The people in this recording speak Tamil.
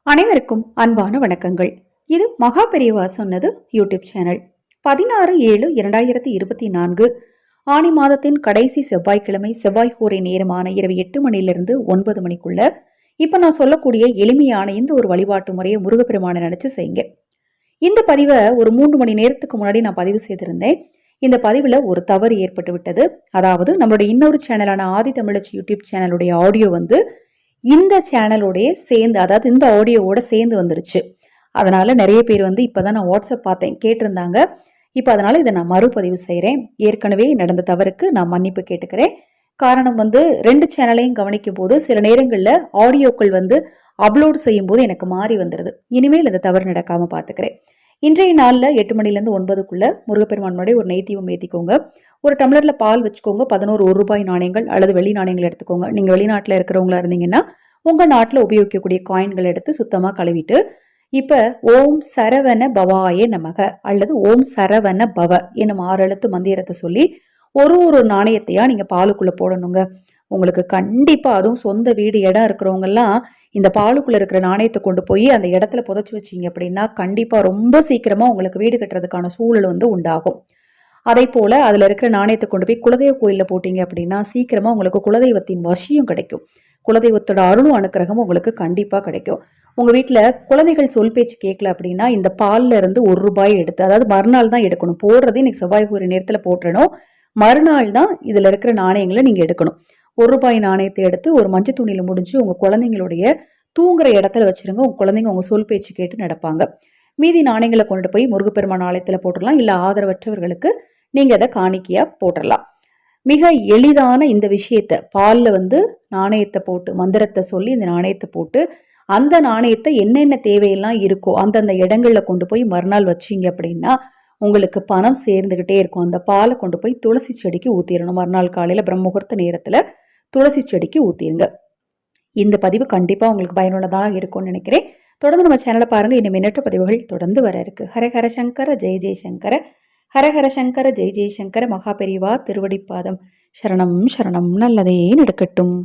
அனைவருக்கும் அன்பான வணக்கங்கள். இது மகா பெரியவா சொன்னது யூடியூப் சேனல். 16/7/2024 ஆணி மாதத்தின் கடைசி செவ்வாய்க்கிழமை செவ்வாய் ஹோரை நேரமான இரவு 8 மணிலிருந்து 9 மணிக்குள்ள இப்ப நான் சொல்லக்கூடிய எளிமையான இந்த ஒரு வழிபாட்டு முறையை முருகப்பெருமானை நினைச்சு செய்யுங்க. இந்த பதிவை ஒரு 3 மணி நேரத்துக்கு முன்னாடி நான் பதிவு செய்திருந்தேன். இந்த பதிவுல ஒரு தவறு ஏற்பட்டு விட்டது. அதாவது நம்மளுடைய இன்னொரு சேனலான ஆதி தமிழச்சி யூடியூப் சேனலுடைய ஆடியோ இந்த சேனலோடைய சேர்ந்து, அதாவது இந்த ஆடியோவோட சேர்ந்து வந்துருச்சு. அதனால நிறைய பேர் இப்பதான் நான் வாட்ஸ்அப் பார்த்தேன் கேட்டிருந்தாங்க. இப்போ அதனால இதை நான் மறுபதிவு செய்கிறேன். ஏற்கனவே நடந்த தவறுக்கு நான் மன்னிப்பு கேட்டுக்கிறேன். காரணம் 2 சேனலையும் கவனிக்கும் போது சில நேரங்களில் ஆடியோக்கள் அப்லோட் செய்யும் போது எனக்கு மாறி வந்துடுது. இனிமேல் இந்த தவறு நடக்காம பார்த்துக்கிறேன். இன்றைய நாளில் 8 மணிலேருந்து 9க்குள்ள முருகப்பெருமான் முன்னாடி ஒரு நெய் தீபம் ஏற்றிக்கோங்க. ஒரு டம்ளர்ல பால் வச்சுக்கோங்க. 11 1 ரூபாய் நாணயங்கள் அல்லது வெளி நாணயங்கள் எடுத்துக்கோங்க. நீங்க வெளிநாட்டில் இருக்கிறவங்களா இருந்தீங்கன்னா உங்க நாட்டில் உபயோகிக்கக்கூடிய காயின்கள் எடுத்து சுத்தமா கழுவிட்டு, இப்ப ஓம் சரவண பவாய நமக அல்லது ஓம் சரவண பவ என்னும் 6 எழுத்து மந்திரத்தை சொல்லி ஒரு நாணயத்தையா நீங்க பாலுக்குள்ள போடணுங்க. உங்களுக்கு கண்டிப்பா, அதுவும் சொந்த வீடு இடம் இருக்கிறவங்க எல்லாம் இந்த பாலுக்குள்ள இருக்கிற நாணயத்தை கொண்டு போய் அந்த இடத்துல புதைச்சு வச்சீங்க அப்படின்னா கண்டிப்பா ரொம்ப சீக்கிரமா உங்களுக்கு வீடு கட்டுறதுக்கான சூழல் உண்டாகும். அதே போல அதுல இருக்கிற நாணயத்தை கொண்டு போய் குலதெய்வ கோயில்ல போட்டீங்க அப்படின்னா சீக்கிரமா உங்களுக்கு குலதெய்வத்தின் வசியம் கிடைக்கும். குலதெய்வத்தோட அருளும் அனுக்கிரகமும் உங்களுக்கு கண்டிப்பா கிடைக்கும். உங்க வீட்டுல குழந்தைகள் சொல் பேச்சு கேட்கல அப்படின்னா இந்த பால்ல இருந்து 1 ரூபாய் எடுத்து, அதாவது மறுநாள் தான் எடுக்கணும். போடுறது இன்னைக்கு செவ்வாய் ஒரு நேரத்துல போட்டுறணும். மறுநாள் தான் இதுல இருக்கிற நாணயங்களை நீங்க எடுக்கணும். 1 ரூபாய் நாணயத்தை எடுத்து ஒரு மஞ்சள் துணியில முடிஞ்சு உங்க குழந்தைங்களுடைய தூங்குற இடத்துல வச்சிருங்க. உங்க குழந்தைங்க உங்க சொல் பேச்சு கேட்டு நடப்பாங்க. மீதி நாணயங்களை கொண்டு போய் முருகப்பெருமான் ஆலயத்துல போட்டுடலாம். இல்ல ஆதரவற்றவர்களுக்கு நீங்க அதை காணிக்கையா போட்டுடலாம். மிக எளிதான இந்த விஷயத்த பால்ல நாணயத்தை போட்டு மந்திரத்தை சொல்லி இந்த நாணயத்தை போட்டு அந்த நாணயத்தை என்னென்ன தேவையெல்லாம் இருக்கோ அந்தந்த இடங்கள்ல கொண்டு போய் மறுநாள் வச்சீங்க அப்படின்னா உங்களுக்கு பணம் சேர்ந்துகிட்டே இருக்கும். அந்த பாலை கொண்டு போய் துளசி செடிக்கு ஊத்திடணும். மறுநாள் காலையில பிரம்மமுகூர்த்த நேரத்துல துளசி செடிக்கு ஊத்திருங்க. இந்த பதிவு கண்டிப்பா உங்களுக்கு பயனுள்ளதாக இருக்கும்னு நினைக்கிறேன். தொடர்ந்து நம்ம சேனலை பாருங்க. இன்னும் எண்ணற்ற பதிவுகள் தொடர்ந்து வர இருக்கு. ஹரஹர சங்கர ஜெய ஜெயசங்கர, ஹரஹர சங்கர ஜெய ஜெயசங்கர. மகா பெரியவா திருவடிப்பாதம். சரணம் சரணம். நல்லதே நடக்கட்டும்.